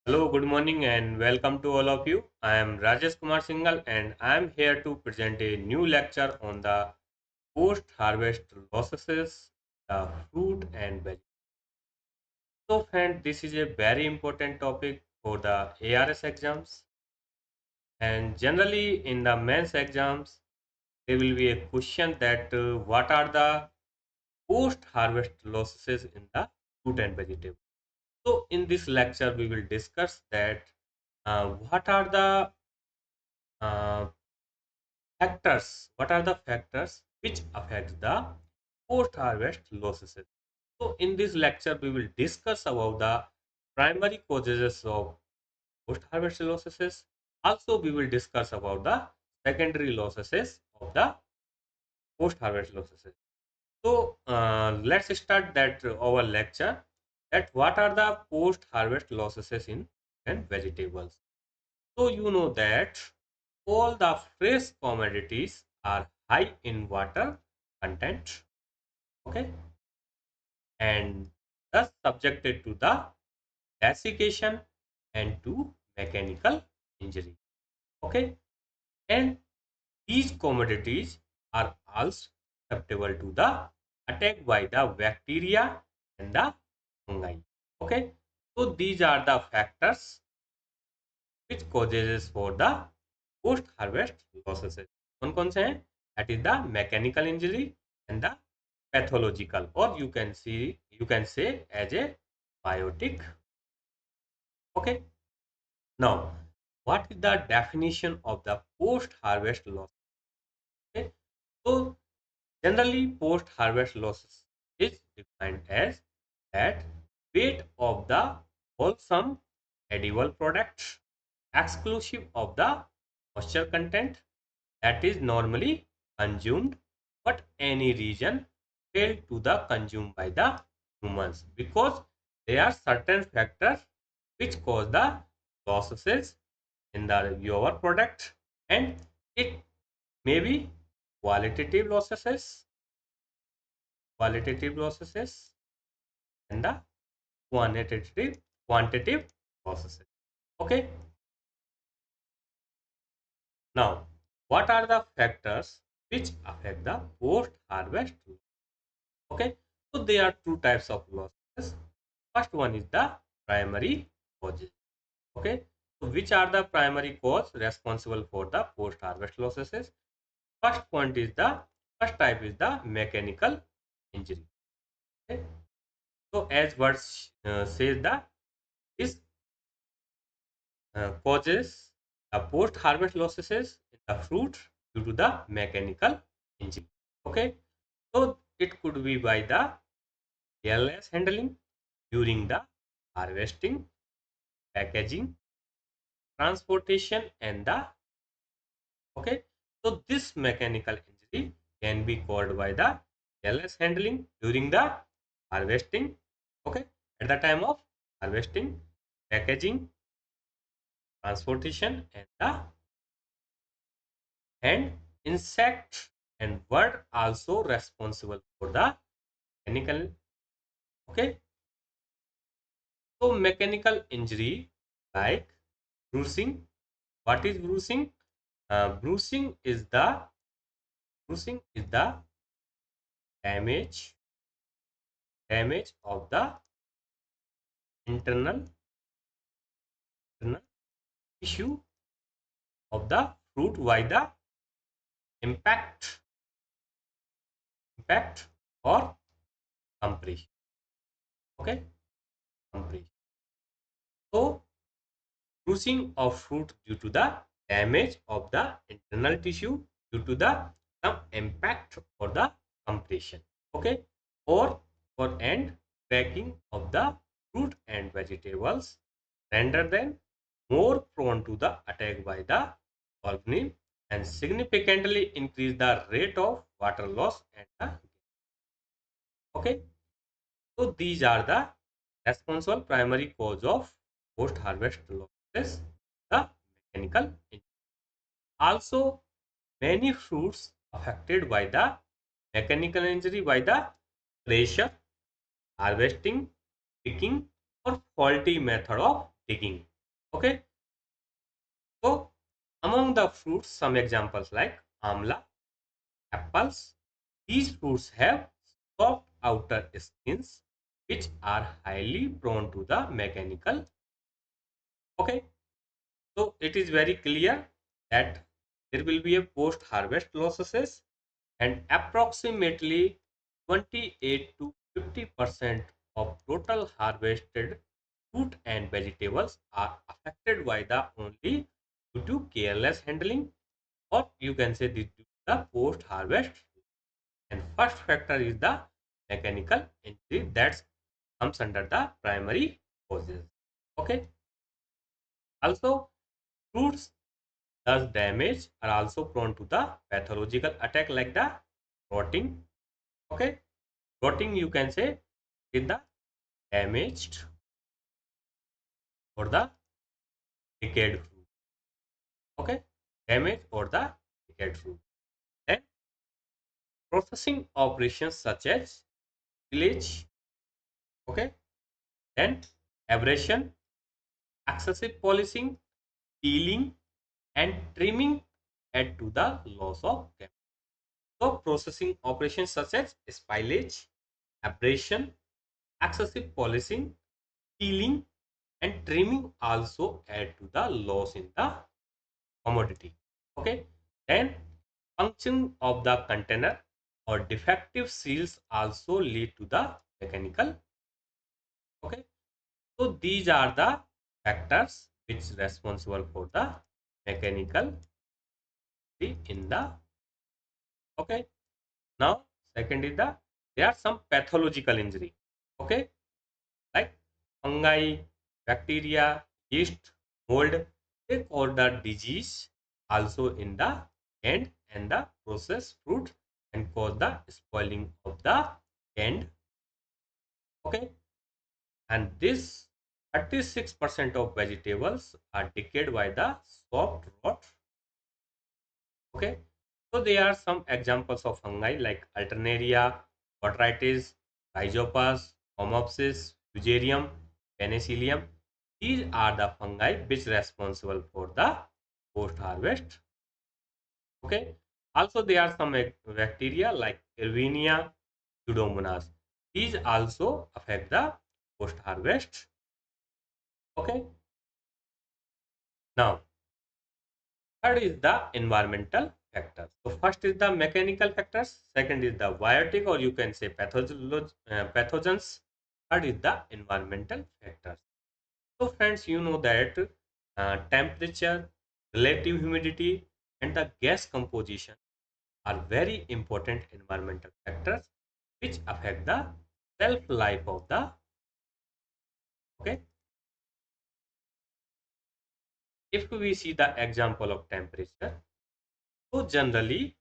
Hello, good morning, and welcome to all of you. I am Rajesh Kumar Singhal, and I am here to present a new lecture on the post harvest losses, the fruit and veg. So, friend, this is a very important topic for the ARS exams, and generally in the mains exams, there will be a question that what are the post harvest losses in the fruit and vegetable. So, in this lecture, we will discuss that what are the uh, factors. What are the factors which affect the post-harvest losses? So in this lecture, we will discuss about the primary causes of post-harvest losses. Also, we will discuss about the secondary losses of the post-harvest losses. So let's start that our lecture. That what are the post-harvest losses in and vegetables? So you know that all the fresh commodities are high in water content, okay, and thus subjected to the desiccation and to mechanical injury, okay, and these commodities are also susceptible to the attack by the bacteria and the fungi, okay. So these are the factors which causes for the post harvest losses. कौन कौन से हैं? That is the mechanical injury and the pathological, or you can say as a biotic. Okay. Now, what is the definition of the post harvest loss? Okay. So generally, post harvest losses is defined as that weight of the wholesome edible product exclusive of the moisture content that is normally consumed, but any region failed to the consumed by the humans, because there are certain factors which cause the losses in the your product, and it may be qualitative losses, and the quantitative losses. Okay. Now, what are the factors which affect the post harvest? Okay, so there are two types of losses. First one is the primary causes. Okay, so which are the primary cause responsible for the post harvest losses? First point is the first type is the mechanical injury. Okay, so as words says that this causes the post harvest losses in the fruit due to the mechanical injury. Okay, so it could be by the careless handling during the harvesting, packaging, transportation, and the okay. So this mechanical injury can be caused by the careless handling during the harvesting, okay, at the time of harvesting, packaging, transportation, and insect and bird also responsible for the mechanical, okay. So mechanical injury like bruising. What is bruising? Bruising is the damage of the internal internal tissue of the fruit by the impact or compression. Okay, compression. So bruising of fruit due to the damage of the internal tissue due to the some impact or the compression. Okay, or for end packing of the fruit and vegetables render them more prone to the attack by the organism and significantly increase the rate of water loss and the okay. So these are the responsible primary cause of post harvest losses, the mechanical injury. Also, many fruits affected by the mechanical injury by the pressure, harvesting, picking, or faulty method of digging. Okay, so among the fruits, some examples like amla, apples. These fruits have soft outer skins which are highly prone to the mechanical. Okay, so it is very clear that there will be a post harvest losses, and approximately 28 to 50% of total harvested fruit and vegetables are affected by the only due to careless handling, or you can say due to the post harvest. And first factor is the mechanical injury that comes under the primary causes. Okay, also fruits thus damage are also prone to the pathological attack like the rotting. Okay, rotting you can say is the damaged or the decayed fruit. Okay, damage or the decayed fruit. Then processing operations such as tillage. Okay, then abrasion, excessive polishing, peeling, and trimming add to the loss of chemical. So processing operations such as spillage, abrasion, excessive polishing, peeling, and trimming also add to the loss in the commodity. Okay, then function of the container or defective seals also lead to the mechanical. Okay, so these are the factors which responsible for the mechanical in the. Okay, now second is there are some pathological injury. Okay, like fungi, bacteria, yeast, mold, they cause the disease also in the end and the processed fruit and cause the spoiling of the end. Okay, and this 36% of vegetables are decayed by the soft rot. Okay, so there are some examples of fungi like Alternaria, Botrytis, Rhizopas, Comopsis, Fusarium, Penicillium. These are the fungi which responsible for the post-harvest. Okay, also there are some bacteria like Erwinia, Pseudomonas. These also affect the post-harvest. Okay, now third is the environmental factors. So first is the mechanical factors. Second is the biotic or you can say pathogens. Third is the environmental factors. So friends, you know that temperature, relative humidity, and the gas composition are very important environmental factors which affect the shelf life of the. Okay, if we see the example of temperature, so generally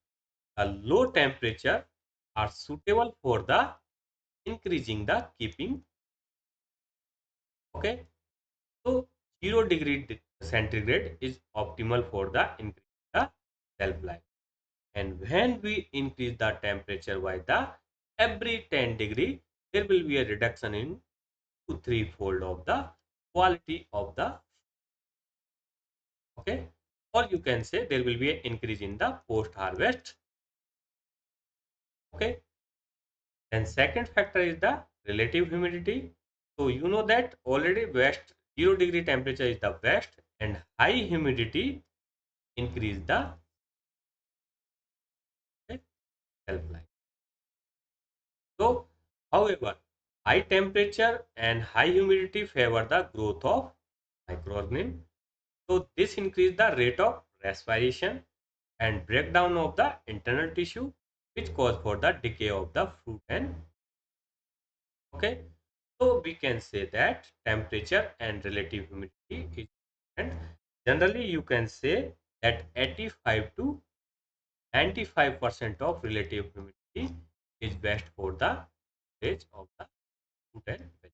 a low temperature are suitable for the increasing the keeping. Okay, so 0 degree centigrade is optimal for the increase the shelf life, and when we increase the temperature by the every 10 degree, there will be a reduction in 2-3 fold of the quality of the. Okay, or you can say there will be an increase in the post harvest. Okay, then second factor is the relative humidity. So you know that already west 0 degree temperature is the best, and high humidity increase the, okay, shelf life. So however, high temperature and high humidity favor the growth of microorganisms. So this increase the rate of respiration and breakdown of the internal tissue, which cause for the decay of the fruit and. Okay, so we can say that temperature and relative humidity is different. Generally, you can say that 85 to 95% of relative humidity is best for the stage of the fruit and veg.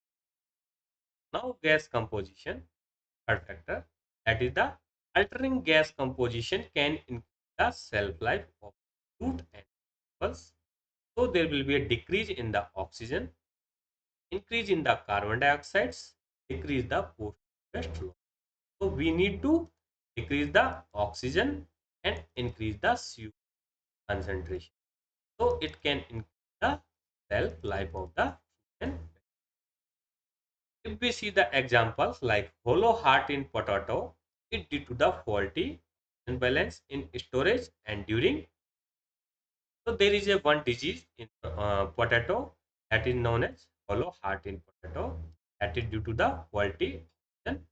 Now, gas composition, third factor, that is the altering gas composition can increase the shelf life of fruit and vegetables. So there will be a decrease in the oxygen, increase in the carbon dioxides, decrease the post-harvest loss. So we need to decrease the oxygen and increase the CO concentration. So it can increase the shelf life of the fruit. If we see the examples like hollow heart in potato, it due to the faulty imbalance in storage and during. So there is a one disease in potato that is known as hollow heart in potato, that is due to the faulty. Then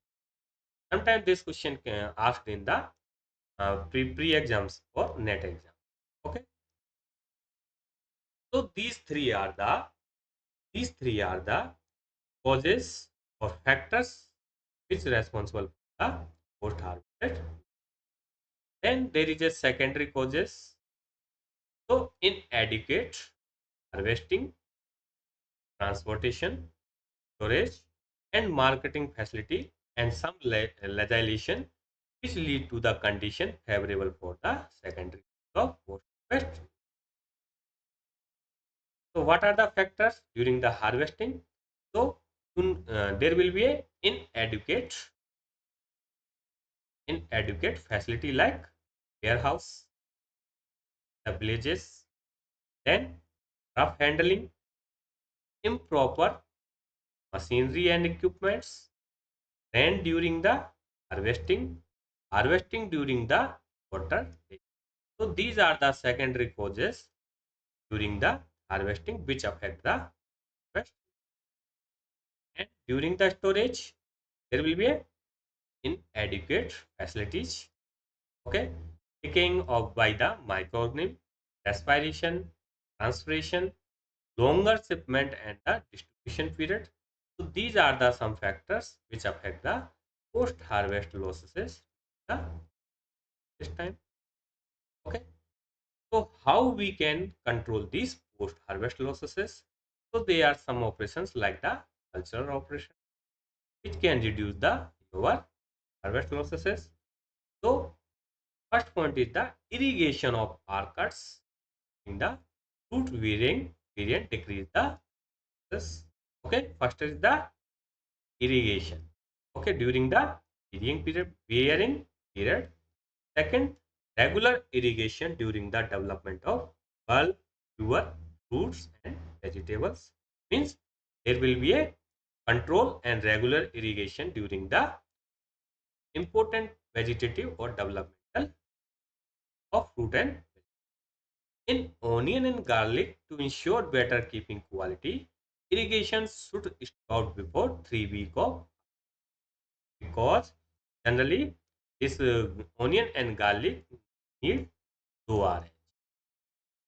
sometimes this question can asked in the pre exams or net exam. Okay, so these three are the causes or factors which responsible for the post harvest. Then there is a secondary causes. So inadequate harvesting, transportation, storage, and marketing facility, and some legislation which lead to the condition favorable for the secondary of post harvest. So what are the factors during the harvesting? So there will be a inadequate facility like warehouse, the villages, then rough handling, improper machinery and equipments, rain during the harvesting, harvesting during the water. So these are the secondary causes during the harvesting which affect the harvest. And during the storage, there will be a inadequate facilities. Okay, decaying of by the microorganism, respiration, transpiration, longer shipment and the distribution period. So these are the some factors which affect the post harvest losses the this time. Okay, so how we can control these post harvest losses? So there are some operations like the cultural operation which can reduce the lower harvest losses. So first point is the irrigation of orchards in the fruit bearing period decrease the losses. Okay, first is the irrigation. Okay, during the bearing period. Second, regular irrigation during the development of bulb, fewer fruits and vegetables. Means there will be a control and regular irrigation during the important vegetative or developmental of fruit and in onion and garlic to ensure better keeping quality. Irrigation should start before 3 weeks of because generally this onion and garlic need 2 hours.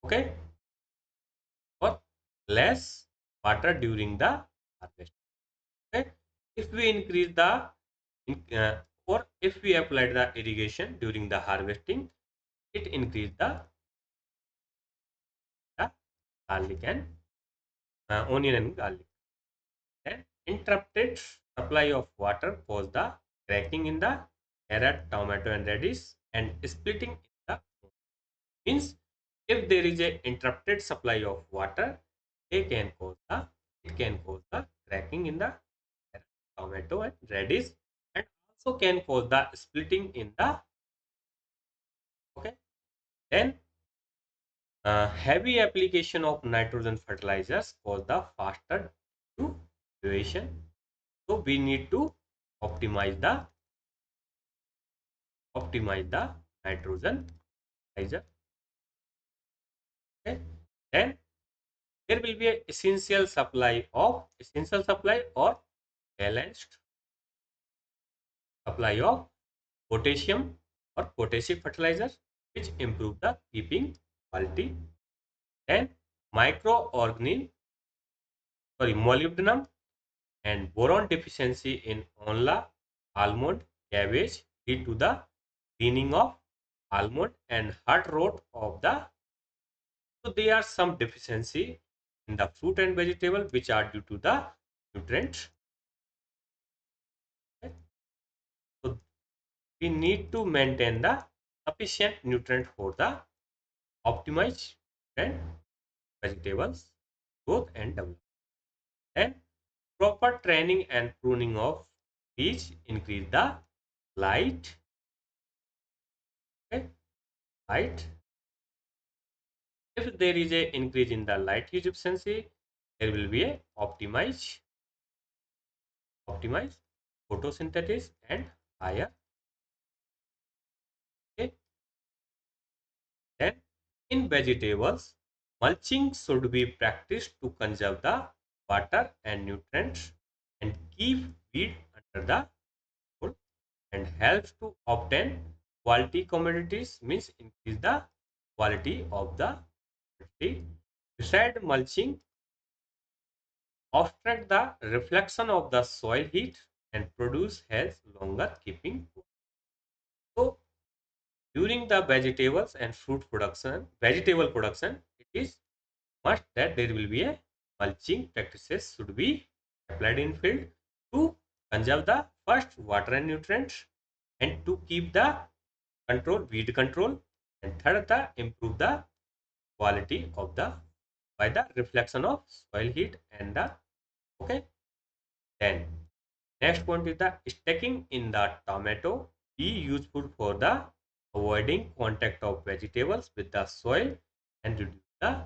Okay, or less water during the harvest. Okay, if we increase the or if we apply the irrigation during the harvesting, it increase the garlic and onion and garlic. Then interrupted supply of water cause the cracking in the carrot, tomato, and radish and splitting in the means if there is a interrupted supply of water, they can cause the it can cause the cracking in the carrot, tomato, and radish, and also can cause the splitting in the okay. Then heavy application of nitrogen fertilizers cause the faster duration. So we need to optimize the optimize the nitrogen fertilizer. Okay. Then there will be a essential supply or balanced supply of potassium or potassic fertilizer which improve the keeping quality. Then microorganism molybdenum and boron deficiency in onla, almond, cabbage lead to the greening of almond and heart rot of the. So there are some deficiency in the fruit and vegetable which are due to the nutrients. Okay. So we need to maintain the sufficient nutrient for the optimized and vegetables growth and development. And proper training and pruning of trees increase the light, okay, light. If there is a increase in the light use efficiency, there will be a optimize photosynthesis and higher. Okay. Then in vegetables, mulching should be practiced to conserve the water and nutrients and keep weed under the food and helps to obtain quality commodities, means increase the quality of the commodity. Beside mulching, obstruct the reflection of the soil heat and produce has longer keeping. So during the vegetables and fruit production, vegetable production, it is must that there will be a mulching practices should be applied in field to conserve the first water and nutrients and to keep the weed control, and third the improve the quality of the by the reflection of soil heat and the, okay. Then next point is the stacking in the tomato be useful for the avoiding contact of vegetables with the soil and reduce the,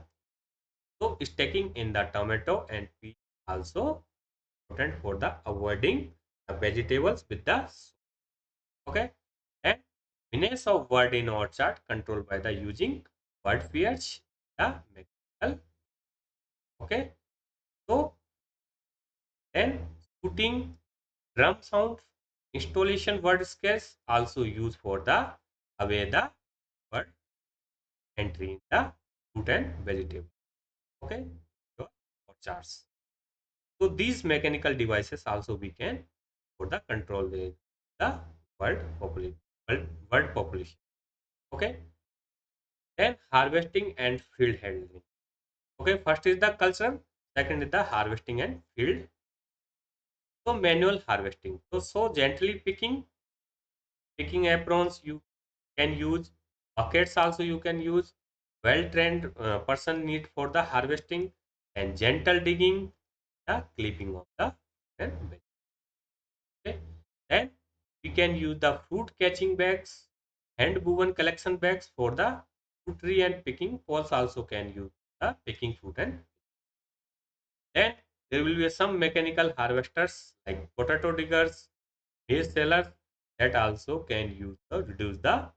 so stacking in the tomato and pea also important for the avoiding the vegetables with the soil. Okay. And menace of bird in orchard controlled by the using bird pH, the mechanical. Okay. So then shooting drum sound installation word scarce also used for the away the bird entry in the fruit and vegetable. Okay. Your orchards. So these mechanical devices also we can for the control the bird population. Bird population. Okay. Then harvesting and field handling. Okay, first is the culture, second is the harvesting and field. So manual harvesting. So gently picking aprons you can use, buckets also you can use. Well trained person need for the harvesting and gentle digging, the clipping of the and veg. Okay. Then we can use the fruit catching bags, hand woven collection bags for the fruit tree and picking poles also can use the picking fruit and then there will be some mechanical harvesters like potato diggers, maize sellers that also can use the reduce the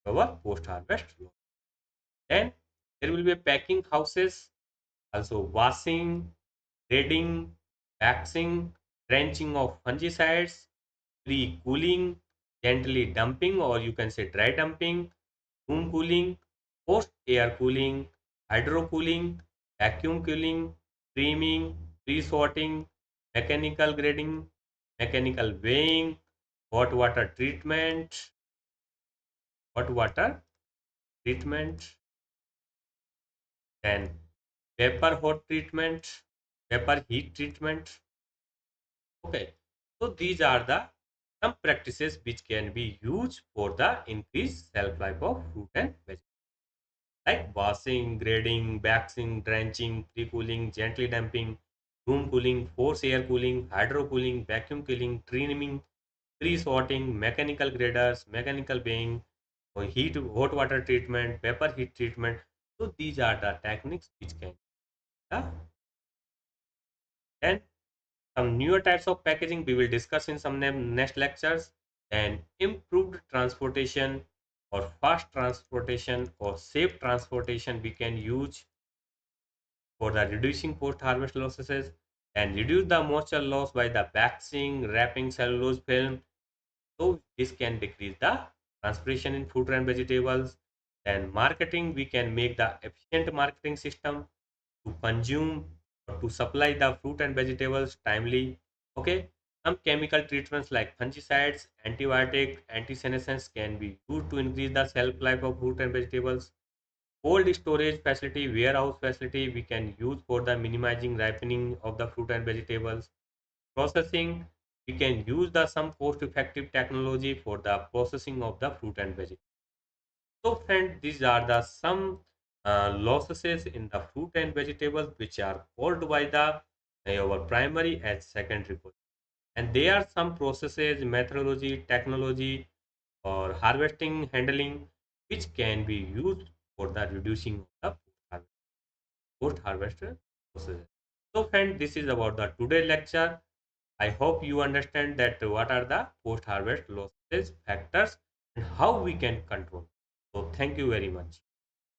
our post harvest loss. Then there will be packing houses, also washing, grading, waxing, drenching of fungicides, pre-cooling, gently dumping or you can say dry dumping, room cooling, post air cooling, hydro cooling, vacuum cooling, streaming, pre-sorting, mechanical grading, mechanical weighing, hot water treatment, hot water treatment, then vapor hot treatment, vapor heat treatment. Okay, so these are the some practices which can be used for the increased shelf life of fruit and vegetables. Like washing, grading, waxing, drenching, pre-cooling, gently damping, room cooling, force air cooling, hydro cooling, vacuum cooling, trimming, pre-sorting, mechanical graders, mechanical weighing, or heat, hot water treatment, vapor heat treatment. So these are the techniques which can. Then some newer types of packaging we will discuss in some next lectures. And improved transportation or fast transportation or safe transportation we can use for the reducing post-harvest losses and reduce the moisture loss by the waxing, wrapping cellulose film. So this can decrease the transpiration in fruit and vegetables. Then marketing, we can make the efficient marketing system to consume or to supply the fruit and vegetables timely. Okay. Some chemical treatments like fungicides, antibiotic, antisenescence can be used to increase the shelf life of fruit and vegetables. Cold storage facility, warehouse facility, we can use for the minimizing ripening of the fruit and vegetables. Processing, we can use the some cost-effective technology for the processing of the fruit and vegetables. So, friend, these are the some losses in the fruit and vegetables which are caused by the our primary and secondary. And there are some processes, methodology, technology, or harvesting handling which can be used for the reducing of the post-harvest processes. So friend, this is about the today lecture. I hope you understand that what are the post-harvest losses factors and how we can control. So thank you very much.